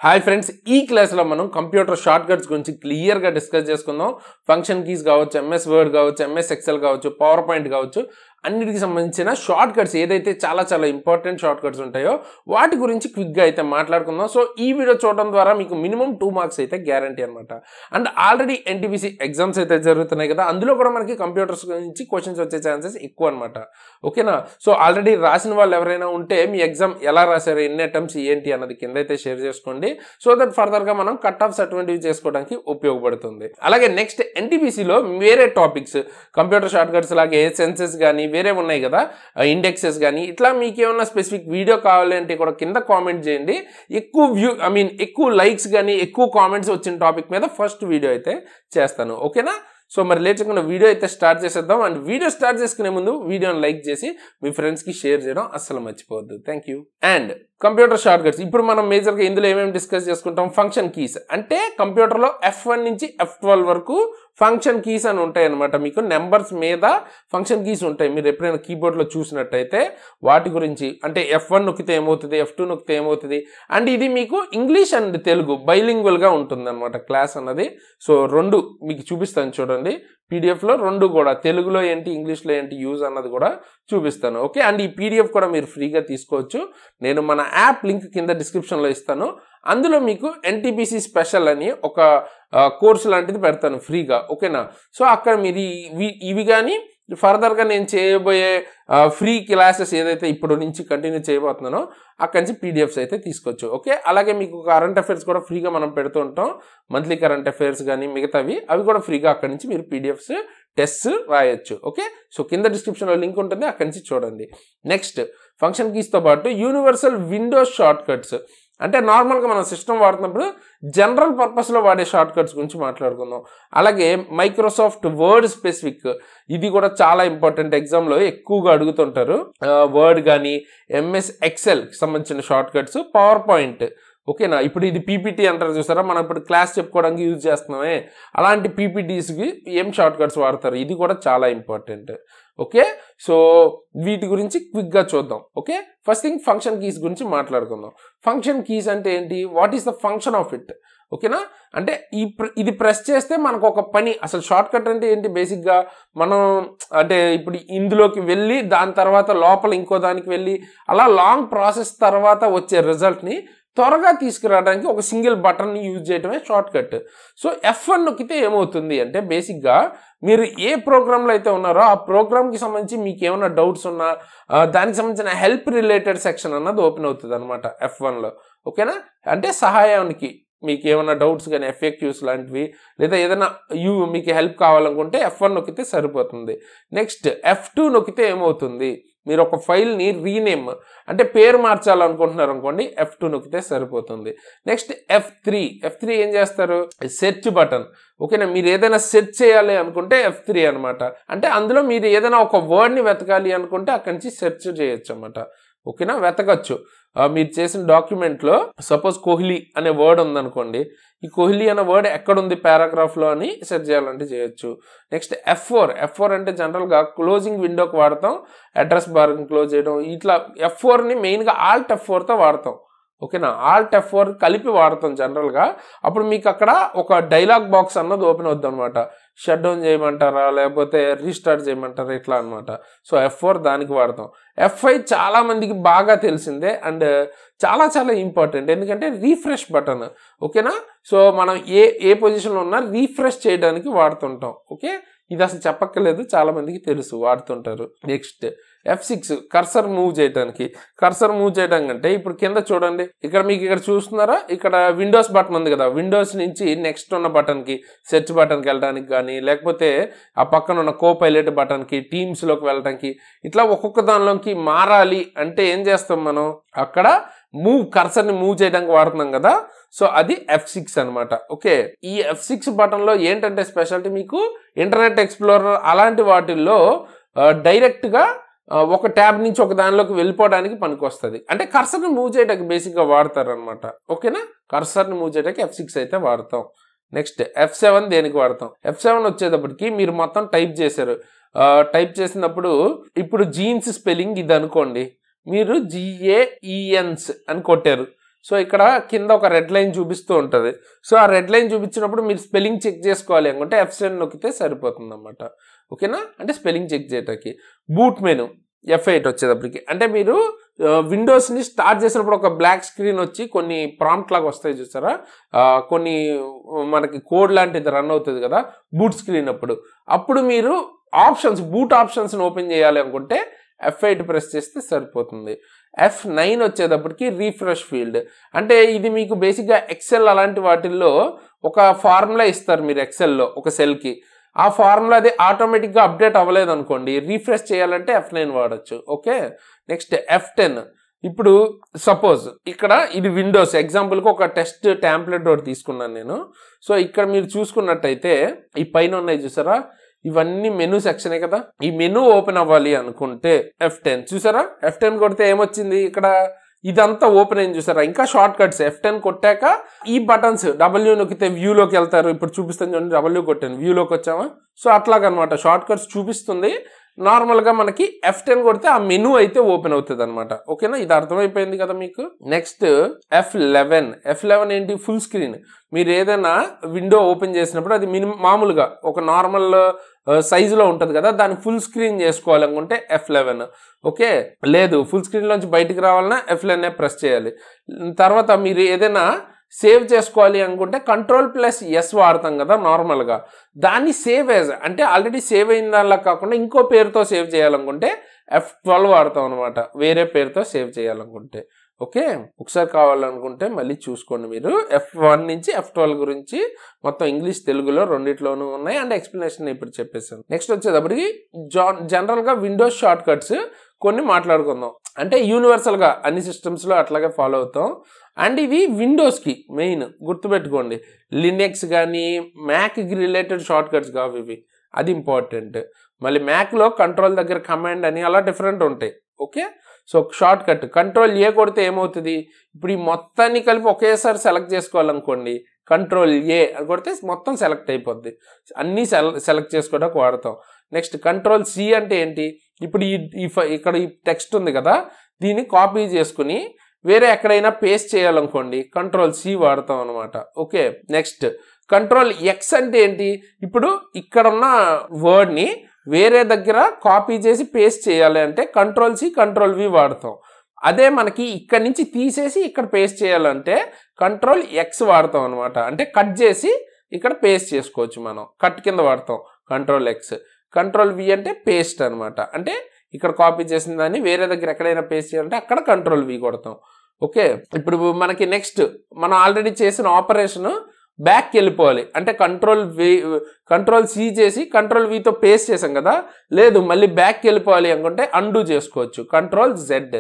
Hi friends, ఈ క్లాస్లో మనం కంప్యూటర్ షార్ట్ కట్స్ గురించి క్లియర్గా డిస్కస్ చేసుకుందాం. ఫంక్షన్ కీస్ కావచ్చు, ఎంఎస్ వర్డ్ కావచ్చు, ఎంఎస్ ఎక్సెల్ కావచ్చు, పవర్ పాయింట్ కావచ్చు, అన్నిటికి సంబంధించిన షార్ట్ కట్స్ ఏదైతే చాలా ఇంపార్టెంట్ షార్ట్ కట్స్ ఉంటాయో వాటి గురించి క్విక్గా అయితే మాట్లాడుకుందాం. సో ఈ వీడియో చూడడం ద్వారా మీకు మినిమం 2 మార్క్స్ అయితే గ్యారంటీ అనమాట. అండ్ ఆల్రెడీ ఎన్టీపీసీ ఎగ్జామ్స్ అయితే జరుగుతున్నాయి కదా, అందులో కూడా మనకి కంప్యూటర్స్ గురించి క్వశ్చన్స్ వచ్చే ఛాన్సెస్ ఎక్కువ అనమాట. ఓకేనా? సో ఆల్రెడీ రాసిన వాళ్ళు ఎవరైనా ఉంటే మీ ఎగ్జామ్ ఎలా రాశారు, ఎన్ని అటెంప్ట్స్ ఏంటి అన్నది కింద అయితే షేర్ చేసుకోండి. సో దట్ ఫర్దర్గా మనం కట్ ఆఫ్స్ అటువంటివి చేసుకోవడానికి ఉపయోగపడుతుంది. అలాగే నెక్స్ట్ ఎన్టీపీసీలో వేరే టాపిక్స్ కంప్యూటర్ షార్ట్ కట్స్ లాగే సెన్సెస్ కానీ వేరే ఉన్నాయి కదా, ఇండెక్సెస్ కానీ, ఇట్లా మీకు ఏమన్నా స్పెసిఫిక్ వీడియో కావాలి అంటే కూడా కింద కామెంట్ చేయండి. ఎక్కువ లైక్స్ కానీ ఎక్కువ కామెంట్స్ వచ్చిన టాపిక్ మీద ఫస్ట్ వీడియో అయితే చేస్తాను. ఓకేనా? సో మరి లేట్ చేయకుండా వీడియో అయితే స్టార్ట్ చేసేద్దాం. అండ్ వీడియో స్టార్ట్ చేసుకునే ముందు వీడియోని లైక్ చేసి మీ ఫ్రెండ్స్కి షేర్ చేయడం అస్సలు మర్చిపోవద్దు. Thank you. And computer short cuts ఇప్పుడు మనం మేజర్గా ఇందులో ఏమేమి డిస్కస్ చేసుకుంటాం. ఫంక్షన్ కీస్ అంటే కంప్యూటర్లో F1 నుంచి F12 వరకు ఫంక్షన్ కీస్ అని ఉంటాయి అనమాట. మీకు నెంబర్స్ మీద ఫంక్షన్ కీస్ ఉంటాయి. మీరు ఎప్పుడైనా కీబోర్డ్లో చూసినట్టయితే వాటి గురించి, అంటే F1 నొక్కితే ఏమవుతుంది, F2 నొక్కితే ఏమవుతుంది. అండ్ ఇది మీకు ఇంగ్లీష్ అండ్ తెలుగు బైలింగ్వల్గా ఉంటుంది అనమాట క్లాస్ అన్నది. సో రెండు మీకు చూపిస్తాను చూడండి. పీడిఎఫ్లో రెండు కూడా తెలుగులో ఏంటి, ఇంగ్లీష్లో ఏంటి యూజ్ అన్నది కూడా చూపిస్తాను. ఓకే? అండ్ ఈ పీడిఎఫ్ కూడా మీరు ఫ్రీగా తీసుకోవచ్చు. నేను మన యాప్ లింక్ కింద డిస్క్రిప్షన్లో ఇస్తాను. అందులో మీకు ఎన్టీపీసీ స్పెషల్ అని ఒక కోర్సు లాంటిది పెడతాను ఫ్రీగా. ఓకేనా? సో అక్కడ మీరు ఇవి కానీ ఫర్దర్గా నేను చేయబోయే ఫ్రీ క్లాసెస్ ఏదైతే ఇప్పుడు నుంచి కంటిన్యూ చేయబోతున్నానో అక్కడి నుంచి పీడిఎఫ్స్ అయితే తీసుకోవచ్చు. ఓకే? అలాగే మీకు కరెంట్ అఫైర్స్ కూడా ఫ్రీగా మనం పెడుతూ ఉంటాం. మంత్లీ కరెంట్ అఫైర్స్ కానీ మిగతావి అవి కూడా ఫ్రీగా అక్కడి నుంచి మీరు పీడిఎఫ్స్ టెస్ట్ రాయొచ్చు. ఓకే? సో కింద డిస్క్రిప్షన్లో లింక్ ఉంటుంది, అక్కడి నుంచి చూడండి. నెక్స్ట్ ఫంక్షన్ కీస్తో పాటు యూనివర్సల్ విండోస్ షార్ట్ కట్స్ అంటే నార్మల్గా మనం సిస్టమ్ వాడుతున్నప్పుడు జనరల్ పర్పస్లో వాడే షార్ట్ కట్స్ గురించి మాట్లాడుకుందాం. అలాగే మైక్రోసాఫ్ట్ వర్డ్ స్పెసిఫిక్, ఇది కూడా చాలా ఇంపార్టెంట్, ఎగ్జామ్లో ఎక్కువగా అడుగుతుంటారు. వర్డ్ కానీ ఎంఎస్ ఎక్సెల్కి సంబంధించిన షార్ట్ కట్స్, పవర్ పాయింట్. ఓకేనా? ఇప్పుడు ఇది పీపీటీ అంటారు చూసారా, మనం ఇప్పుడు క్లాస్ చెప్పుకోవడానికి యూజ్ చేస్తున్నామే, అలాంటి పీపీటీస్కి ఏం షార్ట్ కట్స్ వాడతారు, ఇది కూడా చాలా ఇంపార్టెంట్. ఓకే? సో వీటి గురించి క్విక్గా చూద్దాం. Okay? First thing function keys గురించి మాట్లాడుకుందాం. ఫంక్షన్ కీస్ అంటే ఏంటి, what is the function of it? ఓకేనా? అంటే ఇది ప్రెస్ చేస్తే మనకు ఒక పని, అసలు షార్ట్ కట్ అంటే ఏంటి, బేసిక్గా మనం అంటే ఇప్పుడు ఇందులోకి వెళ్ళి దాని తర్వాత లోపల ఇంకో దానికి వెళ్ళి అలా లాంగ్ ప్రాసెస్ తర్వాత వచ్చే రిజల్ట్ని త్వరగా తీసుకురావడానికి ఒక సింగిల్ బటన్ని యూజ్ చేయడమే షార్ట్ కట్. సో F1 నొక్కితే ఏమవుతుంది అంటే బేసిక్గా మీరు ఏ ప్రోగ్రాంలో అయితే ఉన్నారో ఆ ప్రోగ్రామ్కి సంబంధించి మీకు ఏమైనా డౌట్స్ ఉన్నా దానికి సంబంధించిన హెల్ప్ రిలేటెడ్ సెక్షన్ అన్నది ఓపెన్ అవుతుంది అనమాట F1లో. ఓకేనా? అంటే సహాయానికి మీకు ఏమైనా డౌట్స్ కానీ FAQs లాంటివి, లేదా ఏదైనా మీకు హెల్ప్ కావాలనుకుంటే F1 నొక్కితే సరిపోతుంది. నెక్స్ట్ F2 నొక్కితే ఏమవుతుంది, మీరు ఒక ఫైల్ని రీనేమ్ అంటే పేరు మార్చాలనుకుంటున్నారు అనుకోండి, F2 నొక్కితే సరిపోతుంది. నెక్స్ట్ F3 ఏం చేస్తారు, సెర్చ్ బటన్. ఓకేనా? మీరు ఏదైనా సెర్చ్ చేయాలి అనుకుంటే F3 అనమాట. అంటే అందులో మీరు ఏదైనా ఒక వర్డ్ని వెతకాలి అనుకుంటే అక్కడి నుంచి సెర్చ్ చేయొచ్చు అనమాట. ఓకేనా? వెతకచ్చు. మీరు చేసిన డాక్యుమెంట్లో సపోజ్ కోహ్లీ అనే వర్డ్ ఉందనుకోండి, ఈ కోహ్లీ అనే వర్డ్ ఎక్కడుంది పారాగ్రాఫ్లో అని సెర్చ్ చేయాలంటే చేయొచ్చు. నెక్స్ట్ F4 అంటే జనరల్గా క్లోజింగ్ విండోకి వాడతాం, అడ్రస్ బార్ని క్లోజ్ చేయడం. ఇట్లా F4ని మెయిన్గా Alt F4తో వాడతాం. ఓకేనా? Alt F4 కలిపి వాడతాం జనరల్గా. అప్పుడు మీకు అక్కడ ఒక డైలాగ్ బాక్స్ అన్నది ఓపెన్ అవుద్ది అనమాట. షట్ డౌన్ చేయమంటారా లేకపోతే రీస్టార్ట్ చేయమంటారా, ఇట్లా అనమాట. సో F4 దానికి వాడతాం. F5 చాలా మందికి బాగా తెలిసిందే అండ్ చాలా ఇంపార్టెంట్, ఎందుకంటే రీఫ్రెష్ బటన్. ఓకేనా? సో మనం ఏ పొజిషన్లో ఉన్నా రీఫ్రెష్ చేయడానికి వాడుతుంటాం. ఓకే? ఇది అసలు చెప్పక్కర్లేదు, చాలా మందికి తెలుసు, వాడుతుంటారు. నెక్స్ట్ F6 కర్సర్ మూవ్ చేయడానికి. కర్సర్ మూవ్ చేయడానికి అంటే ఇప్పుడు కింద చూడండి, ఇక్కడ చూస్తున్నారా, ఇక్కడ విండోస్ బటన్ ఉంది కదా, విండోస్ నుంచి నెక్స్ట్ ఉన్న బటన్కి, సెర్చ్ బటన్కి వెళ్ళడానికి కానీ, లేకపోతే ఆ పక్కన ఉన్న కో పైలట్ బటన్కి, టీమ్స్లోకి వెళ్ళడానికి, ఇట్లా ఒక్కొక్క దానిలోకి మారాలి అంటే ఏం చేస్తాం మనం, అక్కడ కర్సర్ని మూవ్ చేయడానికి వాడుతున్నాం కదా. సో అది F6 అనమాట. ఓకే? ఈ F6 బటన్లో ఏంటంటే స్పెషాలిటీ, మీకు ఇంటర్నెట్ ఎక్స్ప్లోరర్ అలాంటి వాటిల్లో డైరెక్ట్గా ఒక ట్యాబ్ నుంచి ఒక దానిలోకి వెళ్ళిపోవడానికి పనికి వస్తుంది. అంటే కర్సర్ని మూవ్ చేయడానికి బేసిక్గా వాడతారు అనమాట. ఓకేనా? కర్సర్ని మూవ్ చేయడానికి F6 అయితే వాడతాం. నెక్స్ట్ F7 దేనికి వాడతాం. F7 వచ్చేటప్పటికి మీరు మొత్తం టైప్ చేశారు. టైప్ చేసినప్పుడు ఇప్పుడు జీన్స్ స్పెల్లింగ్ ఇది అనుకోండి, మీరు GAENS అని కొట్టారు. సో ఇక్కడ కింద ఒక రెడ్ లైన్ చూపిస్తూ ఉంటుంది. సో ఆ రెడ్ లైన్ చూపించినప్పుడు మీరు స్పెల్లింగ్ చెక్ చేసుకోవాలి అనుకుంటే F7 నొక్కితే సరిపోతుంది అన్నమాట. ఓకేనా, అంటే స్పెల్లింగ్ చెక్ చేయడానికి. బూట్ మెను F8 వచ్చేటప్పటికి అంటే మీరు విండోస్ని స్టార్ట్ చేసినప్పుడు ఒక బ్లాక్ స్క్రీన్ వచ్చి కొన్ని ప్రాంప్ట్ లాగా వస్తాయి చూసారా, కొన్ని మనకి కోడ్ లాంటిది రన్ అవుతుంది కదా బూట్ స్క్రీన్ అప్పుడు మీరు ఆప్షన్స్ బూట్ ఆప్షన్స్ని ఓపెన్ చేయాలి అనుకుంటే F8 ప్రెస్ చేస్తే సరిపోతుంది. F9 వచ్చేటప్పటికి రీఫ్రెష్ ఫీల్డ్ అంటే ఇది మీకు బేసిక్గా ఎక్సెల్ అలాంటి వాటిల్లో ఒక ఫార్ములా ఇస్తారు మీరు ఎక్సెల్లో ఒక సెల్కి. ఆ ఫార్ములా అది ఆటోమేటిక్గా అప్డేట్ అవ్వలేదు అనుకోండి, రీఫ్రెష్ చేయాలంటే F9 వాడచ్చు. Okay, next F10. ఇప్పుడు సపోజ్ ఇక్కడ ఇది విండోస్ ఎగ్జాంపుల్కి ఒక టెస్ట్ టెంప్లెట్ ఒకటి తీసుకున్నాను నేను. సో ఇక్కడ మీరు చూసుకున్నట్టయితే ఈ పైన ఉన్నాయి చూసారా, ఇవన్నీ మెనూ సెక్షనే కదా. ఈ మెనూ ఓపెన్ అవ్వాలి అనుకుంటే F10 చూసారా, F10 కొడితే ఏమొచ్చింది ఇక్కడ ఇదంతా ఓపెన్ అయింది చూసారా. ఇంకా షార్ట్ కట్స్ F10 కొట్టాక ఈ బటన్స్ W నొక్కితే వ్యూలోకి వెళ్తారు. ఇప్పుడు చూపిస్తాను చూడండి, W కొట్టాను వ్యూలోకి వచ్చామా. సో అట్లాగనమాట షార్ట్ కట్స్ చూపిస్తుంది. నార్మల్గా మనకి F10 కొడితే ఆ మెనూ అయితే ఓపెన్ అవుతుంది అనమాట. ఓకేనా, ఇది అర్థమైపోయింది కదా మీకు. నెక్స్ట్ F11 ఏంటి, ఫుల్ స్క్రీన్. మీరు ఏదైనా విండో ఓపెన్ చేసినప్పుడు అది మామూలుగా ఒక నార్మల్ సైజులో ఉంటుంది కదా, దాన్ని ఫుల్ స్క్రీన్ చేసుకోవాలనుకుంటే F11. ఓకే, లేదు ఫుల్ స్క్రీన్లోంచి బయటికి రావాలన్నా F11 ప్రెస్ చేయాలి. తర్వాత మీరు ఏదైనా సేవ్ చేసుకోవాలి అనుకుంటే Ctrl+S వాడతాం కదా నార్మల్గా, దాన్ని సేవ్ యాజ్ అంటే ఆల్రెడీ సేవ్ అయిన దానిలా కాకుండా ఇంకో పేరుతో సేవ్ చేయాలనుకుంటే F12 వాడతాం అనమాట, వేరే పేరుతో సేవ్ చేయాలనుకుంటే. ఓకే, ఒకసారి కావాలనుకుంటే మళ్ళీ చూసుకోండి మీరు. F1 నుంచి F12 గురించి మొత్తం ఇంగ్లీష్ తెలుగులో రెండిట్లోనూ ఉన్నాయి అండ్ ఎక్స్ప్లెనేషన్ ఇప్పుడు చెప్పేసాను. నెక్స్ట్ వచ్చేటప్పటికి జనరల్గా విండోస్ షార్ట్ కట్స్ కొన్ని మాట్లాడుకుందాం. అంటే యూనివర్సల్గా అన్ని సిస్టమ్స్లో అట్లాగే ఫాలో అవుతాం. అండ్ ఇవి విండోస్కి మెయిన్ గుర్తుపెట్టుకోండి. లినక్స్ కానీ మ్యాక్కి రిలేటెడ్ షార్ట్ కట్స్ కావు ఇవి, అది ఇంపార్టెంట్. మళ్ళీ మ్యాక్లో కంట్రోల్ దగ్గర కమాండ్ అని అలా డిఫరెంట్ ఉంటాయి. Okay, so short cut Ctrl+A కొడితే ఏమవుతుంది, ఇప్పుడు ఈ మొత్తాన్ని కలిపి ఒకేసారి సెలెక్ట్ చేసుకోవాలనుకోండి Ctrl+A అని కొడితే మొత్తం సెలెక్ట్ అయిపోద్ది, అన్నీ సెలెక్ట్ చేసుకోవడానికి వాడతాం. నెక్స్ట్ Ctrl+C అంటే ఏంటి, ఇప్పుడు ఇక్కడ ఈ టెక్స్ట్ ఉంది కదా, దీన్ని కాపీ చేసుకుని వేరే ఎక్కడైనా పేస్ట్ చేయాలనుకోండి Ctrl+C వాడతాం అనమాట. ఓకే, నెక్స్ట్ Ctrl+X అంటే ఏంటి, ఇప్పుడు ఇక్కడున్న వర్డ్ని వేరే దగ్గర కాపీ చేసి పేస్ట్ చేయాలి అంటే Ctrl+C Ctrl+V వాడతాం. అదే మనకి ఇక్కడ నుంచి తీసేసి ఇక్కడ పేస్ట్ చేయాలంటే Ctrl+X వాడతాం అనమాట. అంటే కట్ చేసి ఇక్కడ పేస్ట్ చేసుకోవచ్చు, మనం కట్ కింద వాడతాం Ctrl+X. Ctrl+V అంటే పేస్ట్ అనమాట, అంటే ఇక్కడ కాపీ చేసిన దాన్ని వేరే దగ్గర ఎక్కడైనా పేస్ట్ చేయాలంటే అక్కడ Ctrl+V కొడతాం. ఓకే, ఇప్పుడు మనకి నెక్స్ట్ మనం ఆల్రెడీ చేసిన ఆపరేషన్ బ్యాక్కి వెళ్ళిపోవాలి అంటే Ctrl+C చేసి Ctrl+Vతో పేస్ట్ చేసాం కదా, లేదు మళ్ళీ బ్యాక్కి వెళ్ళిపోవాలి అనుకుంటే అండూ చేసుకోవచ్చు Ctrl+Z.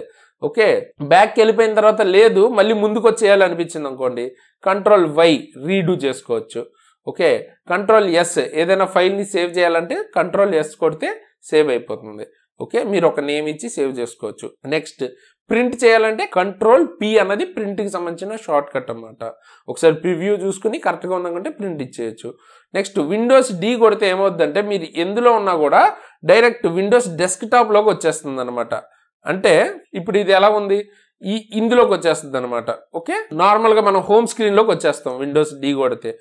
ఓకే, బ్యాక్కి వెళ్ళిపోయిన తర్వాత లేదు మళ్ళీ ముందుకు వచ్చేయాలి అనిపించింది అనుకోండి Ctrl+Y రీడూ చేసుకోవచ్చు. ఓకే, Ctrl+S ఏదైనా ఫైల్ని సేవ్ చేయాలంటే Ctrl+S కొడితే సేవ్ అయిపోతుంది. ఓకే, మీరు ఒక నేమ్ ఇచ్చి సేవ్ చేసుకోవచ్చు. నెక్స్ట్ ప్రింట్ చేయాలంటే Ctrl+P అన్నది ప్రింట్కి సంబంధించిన షార్ట్ కట్ అన్నమాట. ఒకసారి ప్రివ్యూ చూసుకుని కరెక్ట్గా ఉందనుకుంటే ప్రింట్ ఇచ్చేయచ్చు. నెక్స్ట్ విండోస్ D కొడితే ఏమవుతుందంటే మీరు ఎందులో ఉన్నా కూడా డైరెక్ట్ విండోస్ డెస్క్టాప్లోకి వచ్చేస్తుంది అనమాట. అంటే ఇప్పుడు ఇది ఎలా ఉంది, ఇందులోకి వచ్చేస్తుంది అనమాట. ఓకే, నార్మల్గా మనం హోమ్ స్క్రీన్లోకి వచ్చేస్తాం విండోస్ D కొడితే.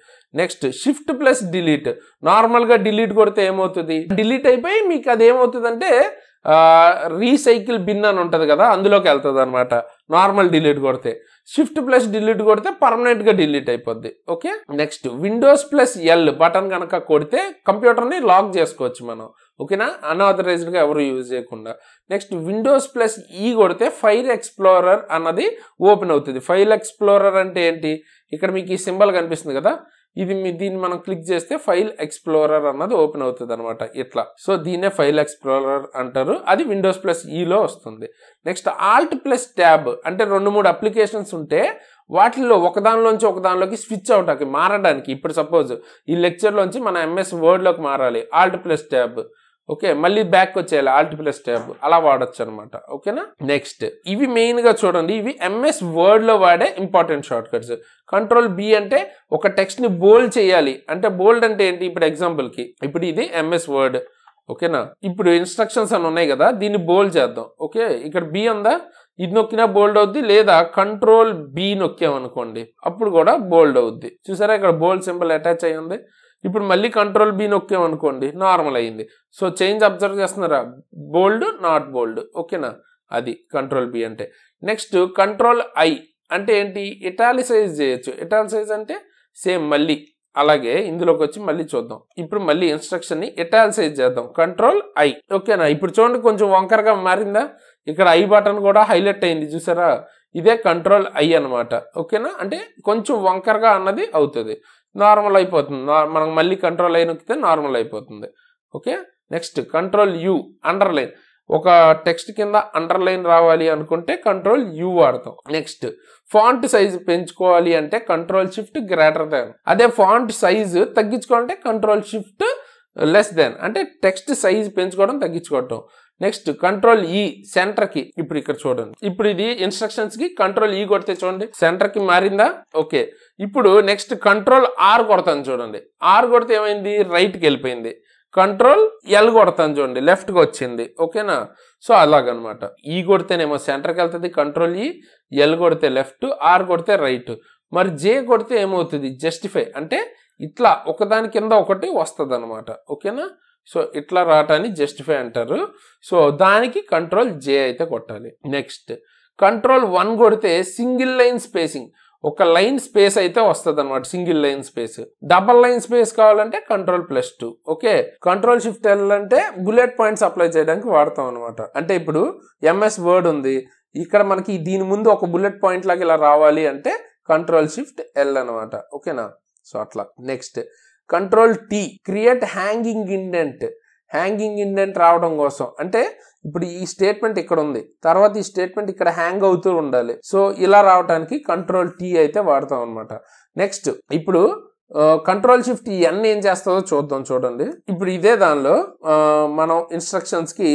నెక్స్ట్ Shift+Delete, నార్మల్గా డిలీట్ కొడితే ఏమవుతుంది, డిలీట్ అయిపోయి మీకు అది ఏమవుతుందంటే రీసైకిల్ బిన్ అని ఉంటుంది కదా, అందులోకి వెళ్తుంది అనమాట. నార్మల్ డిలీట్ కొడితే Shift+Delete కొడితే పర్మనెంట్గా డిలీట్ అయిపోద్ది. ఓకే, నెక్స్ట్ Windows+L బటన్ కనుక కొడితే కంప్యూటర్ని లాక్ చేసుకోవచ్చు మనం. ఓకేనా, అన్ఆథరైజ్డ్గా ఎవరు యూజ్ చేయకుండా. నెక్స్ట్ Windows+E కొడితే ఫైల్ ఎక్స్ప్లోరర్ అన్నది ఓపెన్ అవుతుంది. ఫైల్ ఎక్స్ప్లోరర్ అంటే ఏంటి, ఇక్కడ మీకు ఈ సింబల్ కనిపిస్తుంది కదా, దీన్ని మనం క్లిక్ చేస్తే ఫైల్ ఎక్స్ప్లోరర్ అన్నది ఓపెన్ అవుతుంది అనమాట ఇట్లా. సో దీన్నే ఫైల్ ఎక్స్ప్లోరర్ అంటారు, అది Windows+Eలో వస్తుంది. నెక్స్ట్ Alt+Tab అంటే 2-3 అప్లికేషన్స్ ఉంటే వాటిల్లో ఒకదానిలోంచి ఒకదానిలోకి స్విచ్ అవటానికి మారడానికి, ఇప్పుడు సపోజ్ ఈ లెక్చర్లోంచి మన MS వర్డ్లోకి మారాలి Alt+Tab. ఓకే, మళ్ళీ బ్యాక్ వచ్చేయాలి Alt+Tab, అలా వాడచ్చు అనమాట. ఓకేనా, నెక్స్ట్ ఇవి మెయిన్గా చూడండి, ఇవి MS వర్డ్లో వాడే ఇంపార్టెంట్ షార్ట్ కట్స్. Ctrl+B అంటే ఒక టెక్స్ట్ని బోల్డ్ చేయాలి అంటే, బోల్డ్ అంటే ఏంటి, ఇప్పుడు ఎగ్జాంపుల్కి ఇప్పుడు ఇది MS వర్డ్. ఓకేనా, ఇప్పుడు ఇన్స్ట్రక్షన్స్ అని ఉన్నాయి కదా, దీన్ని బోల్డ్ చేద్దాం. ఓకే, ఇక్కడ B ఉందా, ఇది నొక్కినా బోల్డ్ అవుద్ది, లేదా కంట్రోల్ బి నొక్కామనుకోండి అప్పుడు కూడా బోల్డ్ అవుద్ది. చూసారా ఇక్కడ బోల్డ్ సింబల్ అటాచ్ అయ్యి ఉంది. ఇప్పుడు మళ్ళీ కంట్రోల్ బి నొక్కామనుకోండి నార్మల్ అయ్యింది. సో చేంజ్ అబ్జర్వ్ చేస్తున్నారా, బోల్డ్ నాట్ బోల్డ్. ఓకేనా, అది కంట్రోల్ బి అంటే. నెక్స్ట్ కంట్రోల్ ఐ అంటే ఏంటి, ఇటాలిసైజ్ చేయొచ్చు. ఇటాలిసైజ్ అంటే సేమ్ మళ్ళీ అలాగే ఇందులోకి వచ్చి మళ్ళీ చూద్దాం. ఇప్పుడు మళ్ళీ ఇన్స్ట్రక్షన్ ని ఇటాలిసైజ్ చేద్దాం, కంట్రోల్ ఐ. ఓకేనా, ఇప్పుడు చూడండి కొంచెం వంకరగా మారిందా, ఇక్కడ ఐ బటన్ కూడా హైలైట్ అయింది చూసారా, ఇదే కంట్రోల్ ఐ అనమాట. ఓకేనా, అంటే కొంచెం వంకరగా అన్నది అవుతుంది, నార్మల్ అయిపోతుంది. మనం మళ్ళీ కంట్రోల్ ఐ నొక్కితే నార్మల్ అయిపోతుంది. Okay, next control U, underline. ఒక టెక్స్ట్ కింద అండర్లైన్ రావాలి అనుకుంటే కంట్రోల్ యు వాడతాం. నెక్స్ట్ ఫాంట్ సైజ్ పెంచుకోవాలి అంటే కంట్రోల్ షిఫ్ట్ గ్రేటర్ దాన్. అదే ఫాంట్ సైజ్ తగ్గించుకోవాలంటే కంట్రోల్ షిఫ్ట్ లెస్ దాన్, అంటే టెక్స్ట్ సైజ్ పెంచుకోవడం తగ్గించుకోవటం. నెక్స్ట్ కంట్రోల్ ఈ, సెంటర్ కి. ఇప్పుడు ఇక్కడ చూడండి, ఇప్పుడు ఇది ఇన్స్ట్రక్షన్స్ కి కంట్రోల్ ఈ కొడితే చూడండి సెంటర్ కి మారిందా. ఓకే, ఇప్పుడు నెక్స్ట్ కంట్రోల్ ఆర్ కొడతాను చూడండి, ఆర్ కొడితే ఏమైంది, రైట్ కి వెళ్ళిపోయింది. కంట్రోల్ ఎల్ కొడతాను చూడండి, లెఫ్ట్ కి వచ్చింది. ఓకేనా, సో అలాగనమాట. ఈ కొడితేనేమో సెంటర్కి వెళ్తుంది కంట్రోల్ ఈ, ఎల్ కొడితే లెఫ్ట్, ఆర్ కొడితే రైట్. మరి జే కొడితే ఏమవుతుంది, జస్టిఫై, అంటే ఇట్లా ఒకదాని కింద ఒకటి వస్తుంది అనమాట. ఓకేనా, సో ఇట్లా రావటాన్ని జస్టిఫై అంటారు. సో దానికి కంట్రోల్ జే అయితే కొట్టాలి. నెక్స్ట్ కంట్రోల్ 1 కొడితే సింగిల్ లైన్ స్పేసింగ్, ఒక లైన్ స్పేస్ అయితే వస్తుంది అనమాట, single line space. Double line space కావాలంటే control +2. Okay, control shift L అంటే బుల్లెట్ పాయింట్స్ అప్లై చేయడానికి వాడతాం అనమాట. అంటే ఇప్పుడు ఎంఎస్ వర్డ్ ఉంది, ఇక్కడ మనకి దీని ముందు ఒక బుల్లెట్ పాయింట్ లాగా ఇలా రావాలి అంటే కంట్రోల్ షిఫ్ట్ ఎల్ అనమాట. ఓకేనా, సో అట్లా. Next control tea, create hanging indent. Hanging indent రావడం కోసం అంటే ఇప్పుడు ఈ స్టేట్మెంట్ ఇక్కడ ఉంది, తర్వాత ఈ స్టేట్మెంట్ ఇక్కడ హ్యాంగ్ అవుతూ ఉండాలి. సో ఇలా రావడానికి కంట్రోల్ టీ అయితే వాడతాం అనమాట. నెక్స్ట్ ఇప్పుడు కంట్రోల్ షిఫ్ట్ ఎన్ ఏం చేస్తుందో చూద్దాం. చూడండి, ఇప్పుడు ఇదే దానిలో మనం ఇన్స్ట్రక్షన్స్ కి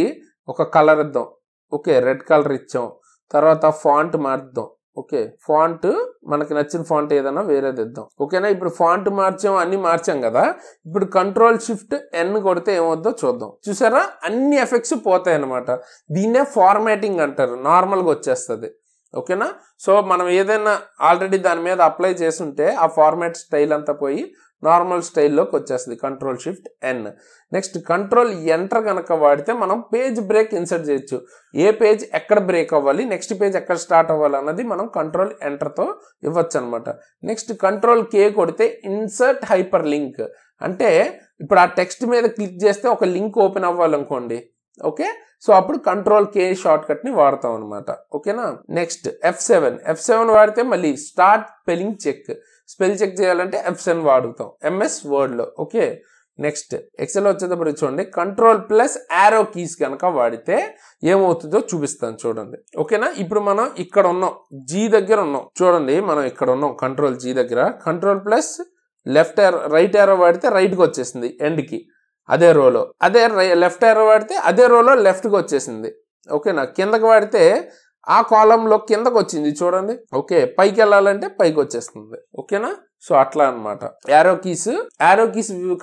ఒక కలర్ ఇద్దాం. ఓకే, రెడ్ కలర్ ఇచ్చాం, తర్వాత ఫాంట్ మార్చుదాం. ఓకే, ఫాంట్ మనకి నచ్చిన ఫాంట్ ఏదైనా వేరేది ఇద్దాం. ఓకేనా, ఇప్పుడు ఫాంట్ మార్చాం, అన్ని మార్చాం కదా. ఇప్పుడు కంట్రోల్ షిఫ్ట్ ఎన్ కొడితే ఏమవుద్దో చూద్దాం. చూసారా, అన్ని ఎఫెక్ట్స్ పోతాయి అనమాట. దీన్నే ఫార్మాటింగ్ అంటారు, నార్మల్గా వచ్చేస్తుంది. ఓకేనా, సో మనం ఏదైనా ఆల్రెడీ దాని మీద అప్లై చేస్తుంటే ఆ ఫార్మాట్ స్టైల్ అంతా పోయి నార్మల్ స్టైల్లోకి వచ్చేస్తుంది, control shift N. Next control enter కనుక వాడితే మనం పేజ్ బ్రేక్ ఇన్సర్ట్ చేయొచ్చు. ఏ పేజ్ ఎక్కడ బ్రేక్ అవ్వాలి, నెక్స్ట్ పేజ్ ఎక్కడ స్టార్ట్ అవ్వాలి అన్నది మనం కంట్రోల్ ఎంటర్తో ఇవ్వచ్చు అనమాట. నెక్స్ట్ కంట్రోల్ కే కొడితే ఇన్సర్ట్ హైపర్ లింక్, అంటే ఇప్పుడు ఆ టెక్స్ట్ మీద క్లిక్ చేస్తే ఒక లింక్ ఓపెన్ అవ్వాలనుకోండి. ఓకే, సో అప్పుడు కంట్రోల్ కే షార్ట్ కట్ ని వాడతాం అనమాట. ఓకేనా, నెక్స్ట్ F7 వాడితే మళ్ళీ start spelling check, spell check చేయాలంటే F7 వాడుతాం ఎంఎస్ వర్డ్ లో. ఓకే, నెక్స్ట్ ఎక్సెల్ వచ్చేటప్పుడు చూడండి, కంట్రోల్ ప్లస్ యారో కీస్ కనుక వాడితే ఏమవుతుందో చూపిస్తాను చూడండి. ఓకేనా, ఇప్పుడు మనం ఇక్కడ ఉన్నాం, జీ దగ్గర ఉన్నాం. చూడండి, మనం ఇక్కడ ఉన్నాం కంట్రోల్ జీ దగ్గర. Control plus left arrow, right arrow వాడితే రైట్కి వచ్చేసింది ఎండ్కి అదే రోలో. అదే లెఫ్ట్ యారో వాడితే అదే రోలో లెఫ్ట్కి వచ్చేసింది. ఓకేనా, కిందకి వాడితే ఆ కాలంలో కిందకు వచ్చింది చూడండి. ఓకే, పైకి వెళ్ళాలంటే పైకి వచ్చేస్తుంది. ఓకేనా, సో అట్లా అనమాట. Arrow keys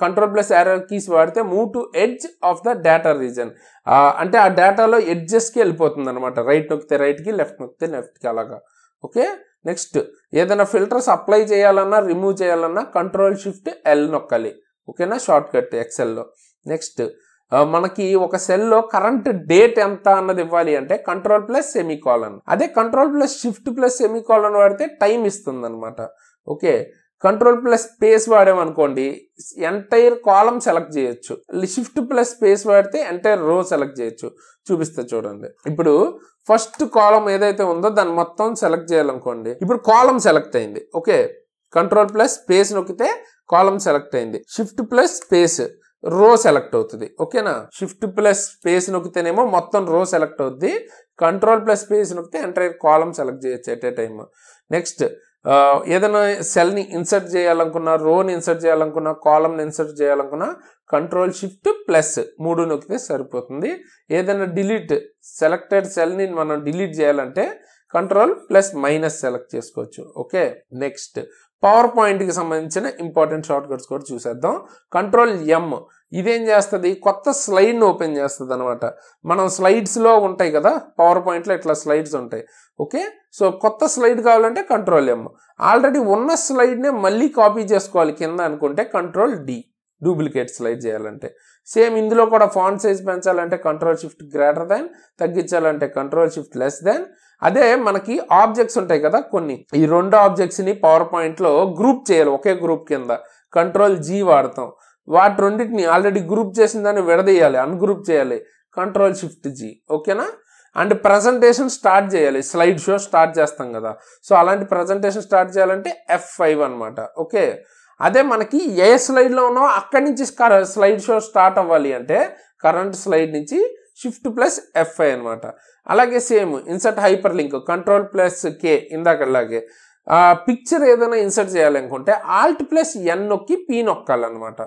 control plus arrow keys వాడితే move to edge of the data region, అంటే ఆ డేటాలో ఎడ్జెస్కి వెళ్ళిపోతుంది అనమాట. రైట్ నొక్కితే రైట్కి, లెఫ్ట్ నొక్కితే లెఫ్ట్కి అలాగా. ఓకే, నెక్స్ట్ ఏదైనా ఫిల్టర్స్ అప్లై చేయాలన్నా రిమూవ్ చేయాలన్నా కంట్రోల్ షిఫ్ట్ ఎల్ నొక్కాలి. ఓకేనా, షార్ట్ కట్ ఎక్సెల్లో. నెక్స్ట్ మనకి ఒక సెల్లో కరెంట్ డేట్ ఎంత అన్నది ఇవ్వాలి అంటే కంట్రోల్ ప్లస్ సెమీకాలన్. అదే control plus shift plus semicolon వాడితే టైం ఇస్తుంది అనమాట. ఓకే, కంట్రోల్ ప్లస్ స్పేస్ వాడామనుకోండి ఎంటైర్ కాలం సెలెక్ట్ చేయొచ్చు. షిఫ్ట్ ప్లస్ స్పేస్ వాడితే ఎంటైర్ రో సెలెక్ట్ చేయొచ్చు. చూపిస్తే చూడండి, ఇప్పుడు ఫస్ట్ కాలం ఏదైతే ఉందో దాన్ని మొత్తం సెలెక్ట్ చేయాలనుకోండి. ఇప్పుడు కాలం సెలెక్ట్ అయింది. ఓకే, కంట్రోల్ ప్లస్ స్పేస్ నొక్కితే కాలం సెలెక్ట్ అయింది. షిఫ్ట్ ప్లస్ స్పేస్ రో సెలెక్ట్ అవుతుంది. ఓకేనా, షిఫ్ట్ ప్లస్ స్పేస్ నొక్కితేనేమో మొత్తం రో సెలెక్ట్ అవుద్ది. కంట్రోల్ ప్లస్ స్పేస్ నొక్కితే ఎంటైర్ కాలం సెలెక్ట్ చేయొచ్చు ఎట్ ఏ టైమ్. నెక్స్ట్ ఏదైనా సెల్ని ఇన్సర్ట్ చేయాలనుకున్నా, రోని ఇన్సర్ట్ చేయాలనుకున్నా, కాలంని ఇన్సర్ట్ చేయాలనుకున్నా కంట్రోల్ షిఫ్ట్ ప్లస్ 3 నొక్కితే సరిపోతుంది. ఏదైనా డిలీట్ సెలెక్టెడ్ సెల్ని మనం డిలీట్ చేయాలంటే కంట్రోల్ ప్లస్ మైనస్ సెలెక్ట్ చేసుకోవచ్చు. ఓకే, నెక్స్ట్ పవర్ పాయింట్కి సంబంధించిన ఇంపార్టెంట్ షార్ట్ కట్స్ కూడా చూసేద్దాం. కంట్రోల్ ఇదేం చేస్తుంది, కొత్త స్లైడ్ని ఓపెన్ చేస్తుంది అనమాట. మనం స్లైడ్స్లో ఉంటాయి కదా, పవర్ పాయింట్లో ఇట్లా స్లైడ్స్ ఉంటాయి. ఓకే, సో కొత్త స్లైడ్ కావాలంటే కంట్రోల్ ఎమ్. ఆల్రెడీ ఉన్న స్లైడ్నే మళ్ళీ కాపీ చేసుకోవాలి కింద అనుకుంటే కంట్రోల్ డి, డూప్లికేట్ స్లైడ్ చేయాలంటే. సేమ్ ఇందులో కూడా ఫాంట్ సైజ్ పెంచాలంటే కంట్రోల్ షిఫ్ట్ గ్రేటర్ దాన్, తగ్గించాలంటే కంట్రోల్ షిఫ్ట్ లెస్ దాన్. అదే మనకి ఆబ్జెక్ట్స్ ఉంటాయి కదా కొన్ని, ఈ రెండు ఆబ్జెక్ట్స్ని పవర్ పాయింట్లో గ్రూప్ చేయాలి ఒకే గ్రూప్ కింద, కంట్రోల్ జీ వాడతాం. వాటి రెండింటిని ఆల్రెడీ గ్రూప్ చేసిన దాన్ని విడదీయాలి, అన్గ్రూప్ చేయాలి, కంట్రోల్ షిఫ్ట్ జీ. ఓకేనా. అండ్ ప్రజెంటేషన్ స్టార్ట్ చేయాలి, స్లైడ్ షో స్టార్ట్ చేస్తాం కదా, సో అలాంటి ప్రజెంటేషన్ స్టార్ట్ చేయాలంటే F5 అనమాట. ఓకే, అదే మనకి ఏ స్లైడ్లో ఉన్నామో అక్కడి నుంచి స్లైడ్ షో స్టార్ట్ అవ్వాలి అంటే కరెంట్ స్లైడ్ నుంచి షిఫ్ట్ ప్లస్ F5 అనమాట. అలాగే same insert hyperlink, control plus K, ఇందాకలాగే పిక్చర్ ఏదైనా ఇన్సర్ట్ చేయాలనుకుంటే ఆల్ట్ ప్లస్ ఎన్ నొక్కి పీ నొక్కాలన్నమాట.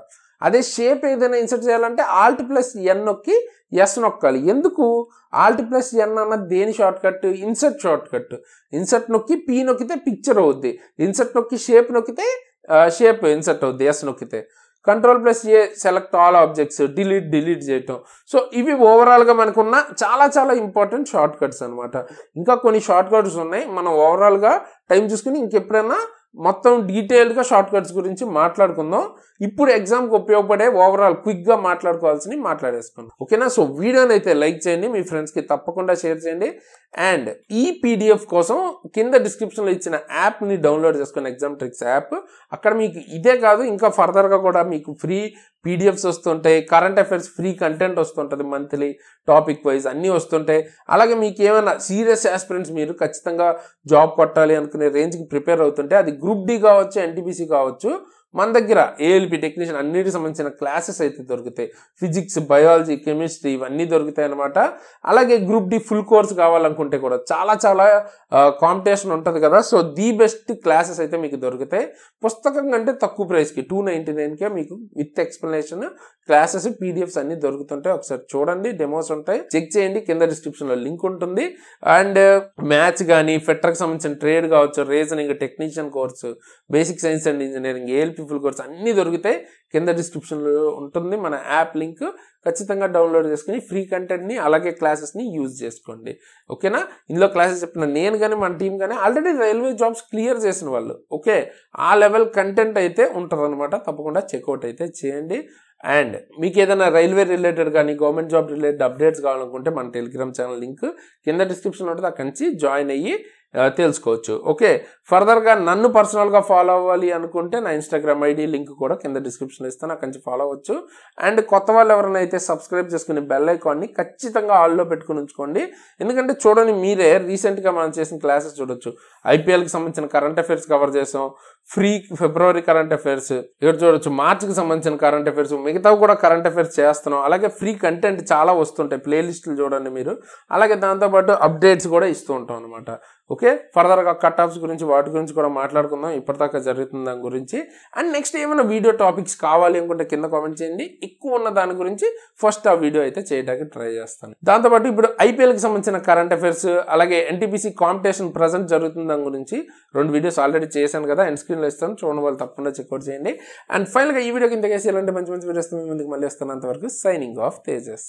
అదే షేప్ ఏదైనా ఇన్సర్ట్ చేయాలంటే ఆల్ట్ ప్లస్ ఎన్ నొక్కి ఎస్ నొక్కాలి. ఎందుకు ఆల్ట్ ప్లస్ ఎన్ అన్నది దేని short cut, insert short cut. Insert నొక్కి పీ నొక్కితే పిక్చర్ అవుద్ది, ఇన్సర్ట్ నొక్కి షేప్ నొక్కితే షేప్ ఇన్సర్ట్ అవుద్ది ఎస్ నొక్కితే. కంట్రోల్ ప్లస్ ఏ సెలెక్ట్ ఆల్ ఆబ్జెక్ట్స్, డిలీట్ చేయటం. సో ఇవి ఓవరాల్గా మనకున్న చాలా చాలా ఇంపార్టెంట్ షార్ట్ కట్స్ అనమాట. ఇంకా కొన్ని షార్ట్ కట్స్ ఉన్నాయి, మనం ఓవరాల్గా టైం చూసుకుని ఇంకెప్పుడైనా మొత్తం డీటెయిల్డ్గా షార్ట్ కట్స్ గురించి మాట్లాడుకుందాం. ఇప్పుడు ఎగ్జామ్కి ఉపయోగపడే ఓవరాల్ క్విక్గా మాట్లాడుకోవాల్సినవి మాట్లాడేసుకుందాం. ఓకేనా. సో వీడియోని అయితే లైక్ చేయండి, మీ ఫ్రెండ్స్కి తప్పకుండా షేర్ చేయండి. అండ్ ఈ పీడిఎఫ్ కోసం కింద డిస్క్రిప్షన్లో ఇచ్చిన యాప్ని డౌన్లోడ్ చేసుకుని, ఎగ్జామ్ ట్రిక్స్ యాప్. అక్కడ మీకు ఇదే కాదు ఇంకా ఫర్దర్గా కూడా మీకు ఫ్రీ పీడిఎఫ్స్ వస్తుంటాయి, కరెంట్ అఫైర్స్ ఫ్రీ కంటెంట్ వస్తుంటుంది, మంత్లీ టాపిక్ వైజ్ అన్నీ వస్తుంటాయి. అలాగే మీకు ఏమైనా సీరియస్ ఆస్పిరెంట్స్, మీరు ఖచ్చితంగా జాబ్ కొట్టాలి అనుకునే రేంజ్కి ప్రిపేర్ అవుతుంటే, అది గ్రూప్ డి కావచ్చు, ఎన్టీపీసీ కావచ్చు, మన దగ్గర ఏఎల్పి టెక్నీషియన్ అన్నిటికి సంబంధించిన క్లాసెస్ అయితే దొరుకుతాయి. ఫిజిక్స్, బయాలజీ, కెమిస్ట్రీ ఇవన్నీ దొరుకుతాయి అనమాట. అలాగే గ్రూప్ డి ఫుల్ కోర్స్ కావాలనుకుంటే కూడా చాలా చాలా కాంపిటీషన్ ఉంటుంది కదా, సో ది బెస్ట్ క్లాసెస్ అయితే మీకు దొరుకుతాయి. పుస్తకం కంటే తక్కువ ప్రైస్కి 299కే మీకు విత్ ఎక్స్ప్లెనేషన్ క్లాసెస్, పీడిఎఫ్స్ అన్ని దొరుకుతుంటాయి. ఒకసారి చూడండి, డెమోస్ ఉంటాయి, చెక్ చేయండి, కింద డిస్క్రిప్షన్లో లింక్ ఉంటుంది. అండ్ మ్యాథ్స్ కానీ, ఫెటర్కి సంబంధించిన ట్రేడ్ కావచ్చు, reasoning, technician course, basic science and engineering, ALP full course అన్నీ దొరుకుతాయి. కింద డిస్క్రిప్షన్లో ఉంటుంది మన యాప్ లింక్, ఖచ్చితంగా డౌన్లోడ్ చేసుకుని ఫ్రీ కంటెంట్ని అలాగే క్లాసెస్ని యూజ్ చేసుకోండి. ఓకేనా. ఇందులో క్లాసెస్ చెప్పిన నేను కానీ మన టీం కానీ ఆల్రెడీ రైల్వే జాబ్స్ క్లియర్ చేసిన వాళ్ళు. ఓకే, ఆ లెవెల్ కంటెంట్ అయితే ఉంటుంది అనమాట. తప్పకుండా చెక్అవుట్ అయితే చేయండి. అండ్ మీకు ఏదైనా రైల్వే రిలేటెడ్ కానీ గవర్నమెంట్ జాబ్ రిలేటెడ్ అప్డేట్స్ కావాలనుకుంటే మన టెలిగ్రామ్ ఛానల్ లింక్ కింద డిస్క్రిప్షన్ ఉంటుంది, అక్కడి నుంచి జాయిన్ అయ్యి తెలుసుకోవచ్చు. ఓకే, ఫర్దర్గా నన్ను పర్సనల్గా ఫాలో అవ్వాలి అనుకుంటే నా ఇన్స్టాగ్రామ్ ఐడి లింక్ కూడా కింద డిస్క్రిప్షన్లో ఇస్తాను, అక్కడి నుంచి ఫాలో అవ్వచ్చు. అండ్ కొత్త వాళ్ళు ఎవరైనా అయితే సబ్స్క్రైబ్ చేసుకుని బెల్ ఐకాన్ని ఖచ్చితంగా ఆల్లో పెట్టుకుని ఉంచుకోండి. ఎందుకంటే చూడండి, మీరే రీసెంట్గా మనం చేసిన క్లాసెస్ చూడొచ్చు. ఐపీఎల్కి సంబంధించిన కరెంట్ అఫైర్స్ కవర్ చేసాం, ఫ్రీ ఫిబ్రవరి కరెంట్ అఫైర్స్ ఇక్కడ చూడొచ్చు, మార్చికి సంబంధించిన కరెంట్ అఫైర్స్, మిగతావి కూడా కరెంట్ అఫైర్స్ చేస్తున్నాం. అలాగే ఫ్రీ కంటెంట్ చాలా వస్తుంటాయి, ప్లేలిస్టులు చూడండి మీరు. అలాగే దాంతోపాటు అప్డేట్స్ కూడా ఇస్తూ ఉంటాం అనమాట. ఓకే, ఫర్దర్గా కట్ ఆఫ్స్ గురించి వాటి గురించి కూడా మాట్లాడుకుందాం, ఇప్పటిదాకా జరుగుతున్న దాని గురించి. అండ్ నెక్స్ట్ ఏమైనా వీడియో టాపిక్స్ కావాలి అనుకుంటే కింద కామెంట్ చేయండి, ఎక్కువ ఉన్న దాని గురించి ఫస్ట్ ఆ వీడియో అయితే చేయడానికి ట్రై చేస్తాను. దాంతోపాటు ఇప్పుడు ఐపీఎల్కి సంబంధించిన కరెంట్ అఫైర్స్, అలాగే ఎన్టీపీసీ కాంపిటీషన్ ప్రజెంట్ జరుగుతున్న దాని గురించి 2 వీడియోస్ ఆల్రెడీ చేశాను కదా, ఎండ్ స్క్రీన్లో ఇస్తాను, చూడడం వాళ్ళు తప్పకుండా చెక్అవుట్ చేయండి. అండ్ ఫైనల్గా ఈ వీడియోకి ఇంతకేసి ఇలాంటి మంచి మంచి వీడియోస్ ముందుకు మళ్ళీ వస్తాను. అంతవరకు సైనింగ్ ఆఫ్ తేజస్.